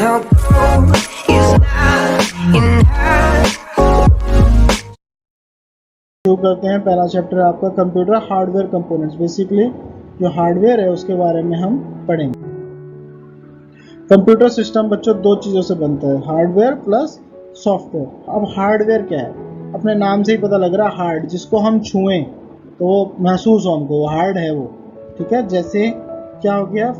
no gold is not enough. शुरू करते हैं पहला चैप्टर आपका कंप्यूटर हार्डवेयर कंपोनेंट्स। बेसिकली जो हार्डवेयर है उसके बारे में हम पढ़ेंगे। कंप्यूटर सिस्टम बच्चों दो चीज़ों से बनता है, हार्डवेयर प्लस सॉफ्टवेयर। अब हार्डवेयर क्या है, अपने नाम से ही पता लग रहा है हार्ड, जिसको हम छुएं तो वो महसूस हो हमको, वो हार्ड है वो, ठीक है। जैसे क्या हो गया,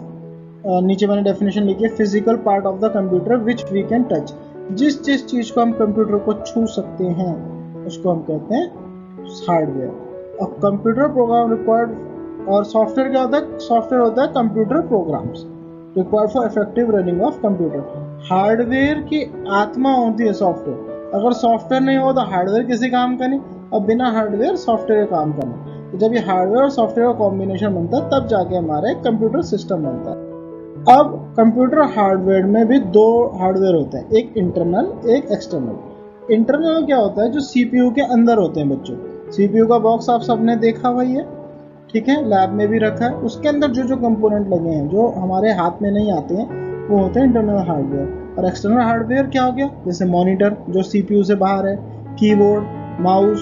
नीचे मैंने डेफिनेशन लिखी है, physical part of the computer which we can touch. जिस जिस चीज़ को हम कंप्यूटर को छू सकते हैं उसको हम कहते हैं हार्डवेयर। और कंप्यूटर प्रोग्राम रिक्वायर्ड, और सॉफ्टवेयर क्या होता है, सॉफ्टवेयर होता है computer programs required for effective running of computer. Hardware की आत्मा होती है सॉफ्टवेयर। अगर सॉफ्टवेयर नहीं हो तो हार्डवेयर किसी काम का नहीं, और बिना हार्डवेयर सॉफ्टवेयर काम का नहीं। तो जब ये हार्डवेयर और सॉफ्टवेयर का कॉम्बिनेशन बनता है तब जाके हमारा एक कंप्यूटर सिस्टम बनता है। अब कंप्यूटर हार्डवेयर में भी दो हार्डवेयर होते हैं, एक इंटरनल एक एक्सटर्नल। इंटरनल क्या होता है, जो सीपीयू के अंदर होते हैं बच्चों। सीपीयू का बॉक्स आप सबने देखा हुआ ही है, ठीक है, लैब में भी रखा है। उसके अंदर जो जो कंपोनेंट लगे हैं जो हमारे हाथ में नहीं आते हैं वो होते हैं इंटरनल हार्डवेयर। और एक्सटर्नल हार्डवेयर क्या हो गया, जैसे मॉनिटर जो सीपीयू से बाहर है, कीबोर्ड, माउस,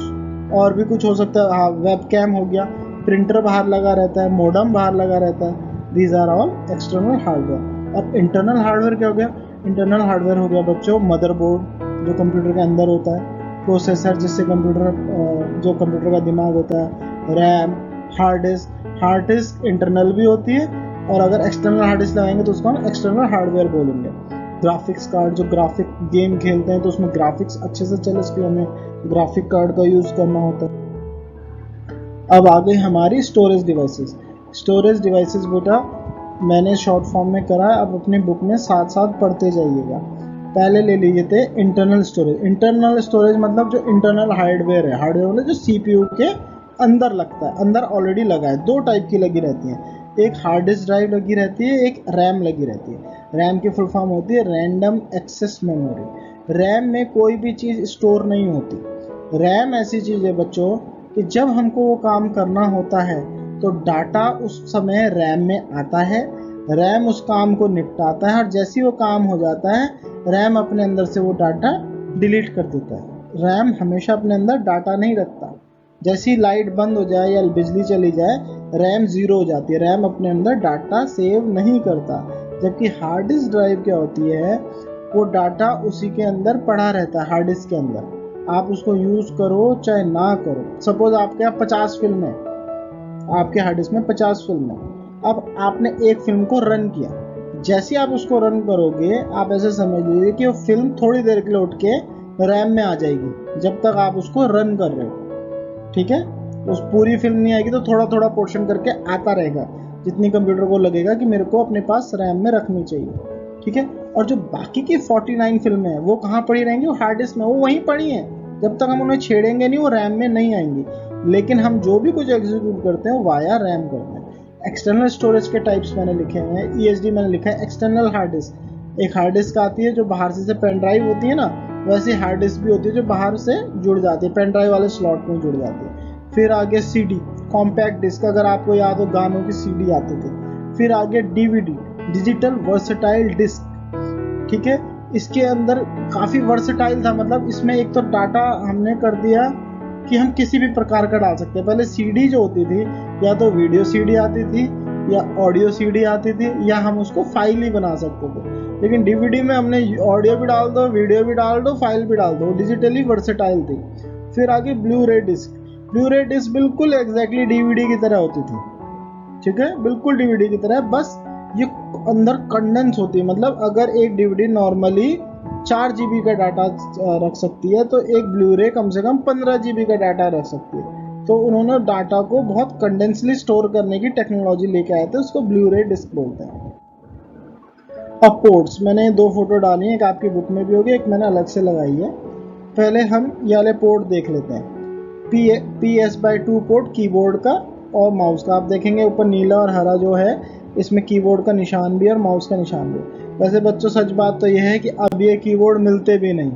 और भी कुछ हो सकता है, हाँ वेबकैम हो गया, प्रिंटर बाहर लगा रहता है, मोडम बाहर लगा रहता है। These are all external hardware. अब इंटरनल हार्डवेयर क्या हो गया, इंटरनल हार्डवेयर हो गया बच्चों मदरबोर्ड जो कंप्यूटर के अंदर होता है, प्रोसेसर जिससे कंप्यूटर, जो कंप्यूटर का दिमाग होता है, रैम, हार्ड डिस्क इंटरनल भी होती है, और अगर एक्सटर्नल हार्ड डिस्क लगाएंगे तो उसको हम एक्सटर्नल हार्डवेयर बोलेंगे। ग्राफिक्स कार्ड, जो ग्राफिक गेम खेलते हैं तो उसमें ग्राफिक्स अच्छे से चले इसके लिए हमें ग्राफिक कार्ड का यूज़ करना होता है। अब आ गई हमारी स्टोरेज डिवाइसेस। स्टोरेज डिवाइसेस बेटा मैंने शॉर्ट फॉर्म में करा है, अब अपनी बुक में साथ साथ पढ़ते जाइएगा। पहले ले लीजिए थे इंटरनल स्टोरेज। इंटरनल स्टोरेज मतलब जो इंटरनल हार्डवेयर है, हार्डवेयर मतलब जो सीपीयू के अंदर लगता है, अंदर ऑलरेडी लगा है। दो टाइप की लगी रहती हैं, एक हार्ड डिस्क ड्राइव लगी रहती है, एक रैम लगी रहती है। रैम की फुल फॉर्म होती है रैंडम एक्सेस मेमोरी। रैम में कोई भी चीज़ स्टोर नहीं होती। रैम ऐसी चीज़ है बच्चों कि जब हमको वो काम करना होता है तो डाटा उस समय रैम में आता है, रैम उस काम को निपटाता है, और जैसे ही वो काम हो जाता है रैम अपने अंदर से वो डाटा डिलीट कर देता है। रैम हमेशा अपने अंदर डाटा नहीं रखता। जैसी लाइट बंद हो जाए या बिजली चली जाए रैम ज़ीरो हो जाती है, रैम अपने अंदर डाटा सेव नहीं करता। जबकि हार्ड डिस्क ड्राइव क्या होती है, वो डाटा उसी के अंदर पड़ा रहता है, हार्ड डिस्क के अंदर। आप उसको यूज़ करो चाहे ना करो। सपोज आपके यहाँ 50 फिल्म है, आपके हार्ड डिस्क में 50 फिल्म है। अब आपने एक फिल्म को रन किया, जैसे आप उसको रन करोगे आप ऐसे समझ लीजिए कि वो फिल्म थोड़ी देर के लिए उठ के रैम में आ जाएगी जब तक आप उसको रन कर रहे हो, ठीक है। उस पूरी फिल्म नहीं आएगी तो थोड़ा थोड़ा पोर्शन करके आता रहेगा, जितनी कंप्यूटर को लगेगा कि मेरे को अपने पास रैम में रखनी चाहिए, ठीक है। और जो बाकी की 49 फिल्में हैं वो कहाँ पड़ी रहेंगी, वो हार्ड डिस्क में, वो वहीं पड़ी हैं। जब तक हम उन्हें छेड़ेंगे नहीं वो रैम में नहीं आएंगी। लेकिन हम जो भी कुछ एग्जीक्यूट करते हैं वो वाया रैम करते हैं। एक्सटर्नल स्टोरेज के टाइप्स मैंने लिखे हुए हैं, ईएसडी मैंने लिखा है एक्सटर्नल हार्ड डिस्क। एक हार्ड डिस्क आती है जो बाहर से पेन ड्राइव होती है ना, वैसे हार्ड डिस्क भी होती है जो बाहर से जुड़ जाती है, पेन ड्राइव वाले स्लॉट में जुड़ जाती है। फिर आगे सीडी, कॉम्पैक्ट डिस्क, अगर आपको याद हो गानों की सीडी आती थी। फिर आगे डीवीडी, डिजिटल वर्सेटाइल डिस्क, ठीक है। इसके अंदर काफ़ी वर्सेटाइल था, मतलब इसमें एक तो डाटा हमने कर दिया कि हम किसी भी प्रकार का डाल सकते हैं। पहले सीडी जो होती थी या तो वीडियो सीडी आती थी या ऑडियो सीडी आती थी, या हम उसको फाइल ही बना सकते थे। लेकिन डीवीडी में हमने ऑडियो भी डाल दो, वीडियो भी डाल दो, फाइल भी डाल दो, डिजिटली वर्सेटाइल थी। फिर आगे ब्लू रे डिस्क। ब्लू रे डिस्क बिल्कुल एग्जैक्टली डीवीडी की तरह होती थी, ठीक है, बिल्कुल डीवीडी की तरह, बस ये अंदर कंडेंस होती है। मतलब अगर एक डीवीडी नॉर्मली 4 GB का डाटा रख सकती है तो एक ब्लू रे कम से कम 15 GB का डाटा रख सकती है। तो उन्होंने डाटा को बहुत कंडेंसली स्टोर करने की टेक्नोलॉजी लेके आए थे, उसको ब्लू रे डिस्क बोलते हैं। अब पोर्ट्स, मैंने 2 फोटो डाली हैं, एक आपकी बुक में भी होगी, एक मैंने अलग से लगाई है। पहले हम ये वाले पोर्ट देख लेते हैं। PS/2 पोर्ट कीबोर्ड का और माउस का। आप देखेंगे ऊपर नीला और हरा जो है, इसमें कीबोर्ड का निशान भी और माउस का निशान भी। वैसे बच्चों सच बात तो यह है कि अब ये कीबोर्ड मिलते भी नहीं,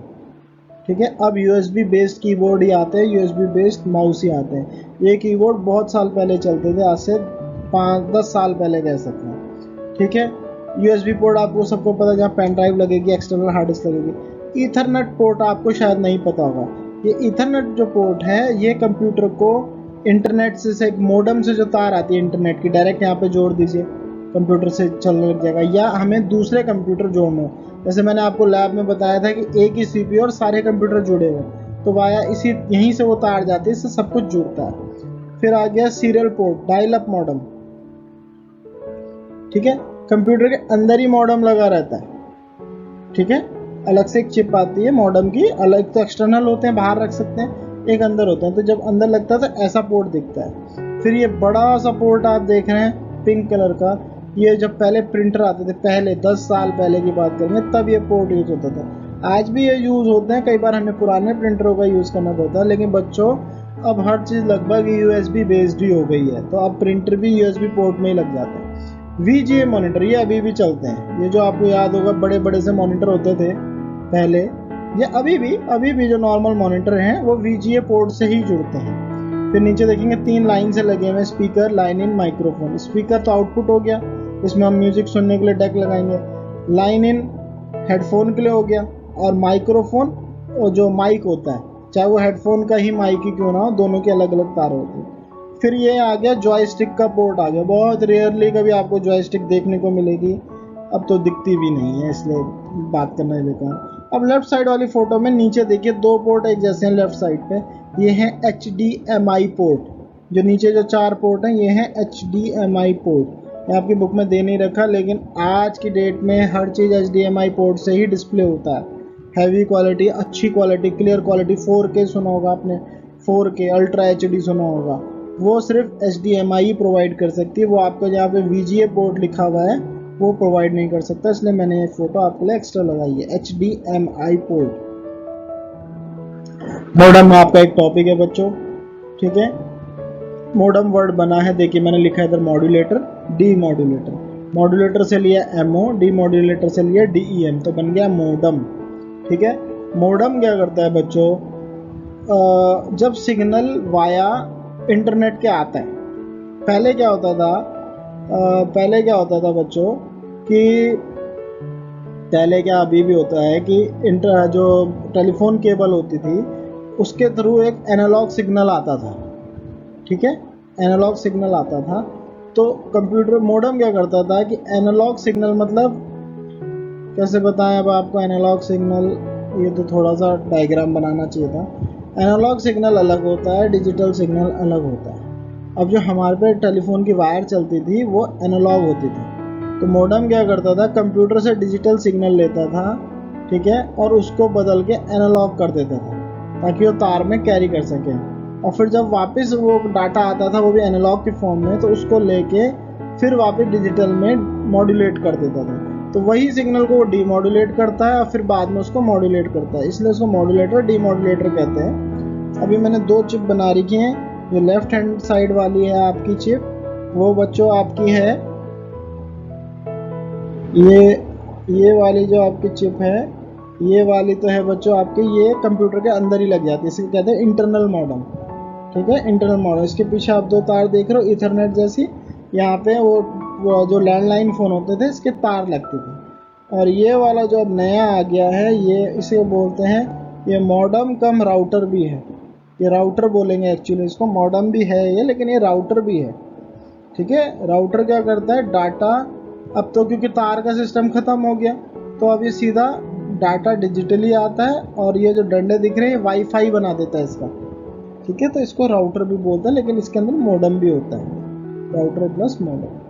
ठीक है। अब USB बेस्ड कीबोर्ड ही आते हैं, USB बेस्ड माउस ही आते हैं। ये कीबोर्ड बहुत साल पहले चलते थे, आज से 5-10 साल पहले कह सकते हैं, ठीक है। यूएसबी पोर्ट आपको सबको पता है, जहाँ पेन ड्राइव लगेगी, एक्सटर्नल हार्ड डिस्क लगेगी। ईथरनेट पोर्ट आपको शायद नहीं पता होगा। ये ईथरनेट जो पोर्ट है ये कंप्यूटर को इंटरनेट से एक मोडम से जो तार आती है इंटरनेट की, डायरेक्ट यहाँ पे जोड़ दीजिए, कंप्यूटर से चलने लग जाएगा। या हमें दूसरे कंप्यूटर जोड़ने हो, जैसे मैंने आपको लैब में बताया था कि एक ही सीपीयू और सारे कंप्यूटर जुड़े हुए, तो वाया इसी यहीं से वो तार जाती है, इससे सब कुछ जुड़ता है। फिर आ गया serial port, dial up modem, ठीक है, कंप्यूटर के अंदर ही मॉडम लगा रहता है, ठीक है, अलग से एक चिप आती है मॉडम की, अलग तो एक्सटर्नल होते हैं बाहर रख सकते हैं, एक अंदर होता है, तो जब अंदर लगता है तो ऐसा पोर्ट दिखता है। फिर ये बड़ा सा पोर्ट आप देख रहे हैं पिंक कलर का, ये जब पहले प्रिंटर आते थे, पहले 10 साल पहले की बात करेंगे, तब ये पोर्ट यूज होता था। आज भी ये यूज होते हैं, कई बार हमें पुराने प्रिंटरों का यूज करना पड़ता है, लेकिन बच्चों अब हर चीज़ लगभग यूएसबी बेस्ड ही हो गई है, तो अब प्रिंटर भी यूएसबी पोर्ट में ही लग जाते हैं। वीजीए मॉनिटर ये अभी भी चलते हैं, ये जो आपको याद होगा बड़े बड़े से मॉनिटर होते थे पहले, ये अभी भी जो नॉर्मल मॉनिटर हैं वो वीजीए पोर्ट से ही जुड़ते हैं। फिर नीचे देखेंगे 3 लाइन से लगे हुए speaker, line in, microphone. Speaker तो आउटपुट हो गया, इसमें हम म्यूजिक सुनने के लिए डेक लगाएंगे। लाइन इन हेडफोन के लिए हो गया, और माइक्रोफोन और जो माइक होता है, चाहे वो हेडफोन का ही माइक ही क्यों ना हो, दोनों की अलग अलग तार होती है। फिर ये आ गया जॉयस्टिक का पोर्ट आ गया, बहुत रेयरली कभी आपको जॉयस्टिक देखने को मिलेगी, अब तो दिखती भी नहीं है, इसलिए बात करना बेकार। अब लेफ्ट साइड वाली फोटो में नीचे देखिए 2 पोर्ट एक जैसे हैं लेफ्ट साइड पे, ये हैं HDMI पोर्ट, जो नीचे जो 4 पोर्ट हैं ये हैं HDMI पोर्ट। मैं आपकी बुक में दे नहीं रखा, लेकिन आज की डेट में हर चीज़ HDMI पोर्ट से ही डिस्प्ले होता है। हैवी क्वालिटी, अच्छी क्वालिटी, क्लियर क्वालिटी, 4K सुना होगा आपने, 4K अल्ट्रा HD सुना होगा, वो सिर्फ HDMI ही प्रोवाइड कर सकती है। वो आपका जहाँ पे VGA पोर्ट लिखा हुआ है वो प्रोवाइड नहीं कर सकता, इसलिए मैंने ये फोटो आपके लिए एक्स्ट्रा लगाई है, HDMI पोर्ट। मॉडम आपका एक टॉपिक है बच्चों, ठीक है। मॉडम वर्ड बना है, देखिए मैंने लिखा है इधर मॉड्यूलेटर, डीमॉड्यूलेटर। मॉड्यूलेटर से लिया MO, डीमॉड्यूलेटर से लिया DEM, तो बन गया मोडम, ठीक है। मोडम क्या करता है बच्चों, जब सिग्नल वाया इंटरनेट के आता है, पहले क्या होता था बच्चों कि पहले क्या अभी भी होता है कि जो टेलीफोन केबल होती थी उसके थ्रू एक एनालॉग सिग्नल आता था, ठीक है, एनालॉग सिग्नल आता था। तो कंप्यूटर मोडम क्या करता था कि एनालॉग सिग्नल, मतलब कैसे बताएं अब आपको एनालॉग सिग्नल, ये तो थोड़ा सा डायग्राम बनाना चाहिए था। एनालॉग सिग्नल अलग होता है, डिजिटल सिग्नल अलग होता है। अब जो हमारे पे टेलीफोन की वायर चलती थी वो एनालॉग होती थी, तो मोडम क्या करता था, कंप्यूटर से डिजिटल सिग्नल लेता था, ठीक है, और उसको बदल के एनालॉग कर देता था ताकि वो तार में कैरी कर सके। और फिर जब वापस वो डाटा आता था वो भी एनालॉग के फॉर्म में, तो उसको लेके फिर वापस डिजिटल में मॉड्यूलेट कर देता था। तो वही सिग्नल को वो डीमॉड्यूलेट करता है और फिर बाद में उसको मॉड्यूलेट करता है, इसलिए उसको मॉड्यूलेटर डीमॉड्यूलेटर कहते हैं। अभी मैंने 2 चिप बना रखी हैं, जो लेफ्ट हैंड साइड वाली है आपकी चिप, वो बच्चों आपकी है ये वाली जो आपकी चिप है, ये वाली तो है बच्चों आपके, ये कंप्यूटर के अंदर ही लग जाती है, इसे कहते हैं इंटरनल मॉडम, ठीक है, इंटरनल मॉडम। इसके पीछे आप 2 तार देख रहे हो ईथरनेट जैसी, यहाँ पे वो जो लैंडलाइन फ़ोन होते थे इसके तार लगते थे। और ये वाला जो नया आ गया है, ये इसे बोलते हैं, ये मॉडम कम राउटर भी है, ये राउटर बोलेंगे एक्चुअली इसको, मॉडम भी है ये, लेकिन ये राउटर भी है, ठीक है। राउटर क्या करता है, डाटा, अब तो क्योंकि तार का सिस्टम ख़त्म हो गया तो अब ये सीधा डाटा डिजिटली आता है, और ये जो डंडे दिख रहे हैं वाईफाई बना देता है इसका, ठीक है, तो इसको राउटर भी बोलता है, लेकिन इसके अंदर मॉडम भी होता है, राउटर प्लस मॉडम।